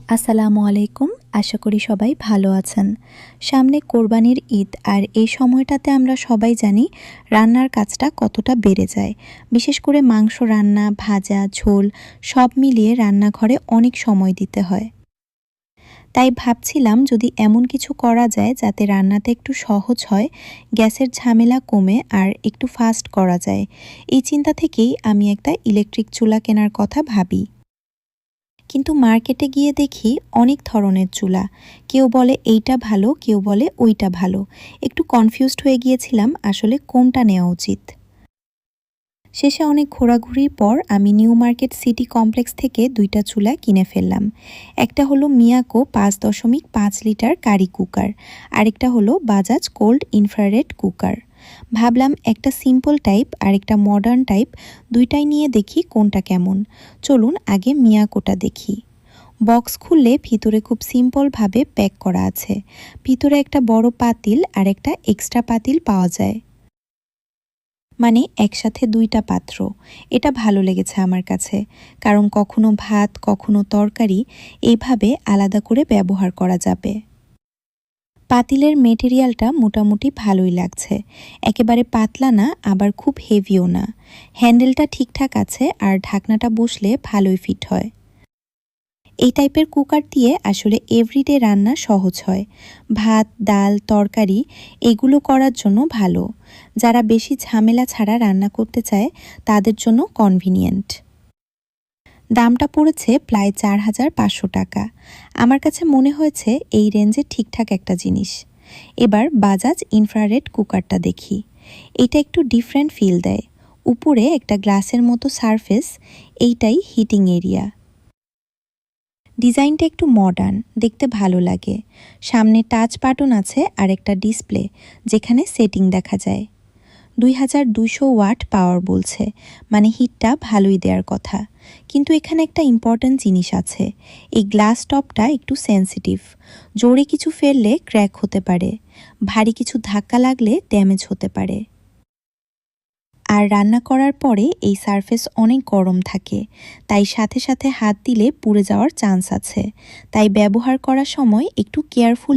আসসালামু আলাইকুম। আশা করি সবাই ভালো আছেন। সামনে কোরবানির ঈদ, আর এই সময়টাতে আমরা সবাই জানি রান্নার কাজটা কতটা বেড়ে যায়। বিশেষ করে মাংস রান্না, ভাজা, ঝোল সব মিলিয়ে রান্নাঘরে অনেক সময় দিতে হয়। তাই ভাবছিলাম যদি এমন কিছু করা যায় যাতে রান্নাতে একটু সহজ হয়, গ্যাসের ঝামেলা কমে আর একটু ফাস্ট করা যায়। এই চিন্তা থেকেই আমি একটা ইলেকট্রিক চুলা কেনার কথা ভাবি। কিন্তু মার্কেটে গিয়ে দেখি অনেক ধরনের চুলা। কেউ বলে এইটা ভালো, কেউ বলে ওইটা ভালো। একটু কনফিউজড হয়ে গিয়েছিলাম আসলে কোনটা নেওয়া উচিত। শেষে অনেক ঘোরাঘুরির পর আমি নিউ মার্কেট সিটি কমপ্লেক্স থেকে ২টা চুলা কিনে ফেললাম। একটা হলো মিয়াকো ৫.৫ লিটার কারি কুকার, আরেকটা হলো বাজাজ কোল্ড ইনফ্রারেড কুকার। ভাবলাম একটা সিম্পল টাইপ আর একটা মডার্ন টাইপ, দুইটাই নিয়ে দেখি কোনটা কেমন। চলুন আগে মিয়াকোটা দেখি। বক্স খুললে ভিতরে খুব সিম্পলভাবে প্যাক করা আছে। ভিতরে একটা বড় পাতিল আর একটা এক্সট্রা পাতিল পাওয়া যায়, মানে একসাথে ২টা পাত্র। এটা ভালো লেগেছে আমার কাছে, কারণ কখনো ভাত কখনো তরকারি এইভাবে আলাদা করে ব্যবহার করা যাবে। পাতিলের মেটেরিয়ালটা মোটামুটি ভালোই লাগছে, একেবারে পাতলা না আবার খুব হেভিও না। হ্যান্ডেলটা ঠিকঠাক আছে আর ঢাকনাটা বসলে ভালোই ফিট হয়। এই টাইপের কুকার দিয়ে আসলে এভরিডে রান্না সহজ হয়। ভাত, ডাল, তরকারি এগুলো করার জন্য ভালো। যারা বেশি ঝামেলা ছাড়া রান্না করতে চায় তাদের জন্য কনভিনিয়েন্ট। দামটা পড়েছে প্রায় ৪,৫০০ টাকা। আমার কাছে মনে হয়েছে এই রেঞ্জে ঠিকঠাক একটা জিনিস। এবার বাজাজ ইনফ্রারেড কুকারটা দেখি। এটা একটু ডিফারেন্ট ফিল দেয়। উপরে একটা গ্লাসের মতো সারফেস, এইটাই হিটিং এরিয়া। ডিজাইনটা একটু মডার্ন, দেখতে ভালো লাগে। সামনে টাচ বাটন আছে আর একটা ডিসপ্লে যেখানে সেটিং দেখা যায়। ২,২০০ ওয়াট পাওয়ার বলছে, মানে হিটটা ভালোই দেওয়ার কথা। কিন্তু এখানে একটা ইম্পর্ট্যান্ট জিনিস আছে, এই গ্লাস টপটা একটু সেনসিটিভ। জোরে কিছু ফেললে ক্র্যাক হতে পারে, ভারী কিছু ধাক্কা লাগলে ড্যামেজ হতে পারে। আর রান্না করার পরে এই সারফেস অনেক গরম থাকে, তাই সাথে সাথে হাত দিলে পুড়ে যাওয়ার চান্স আছে। তাই ব্যবহার করার সময় একটু কেয়ারফুল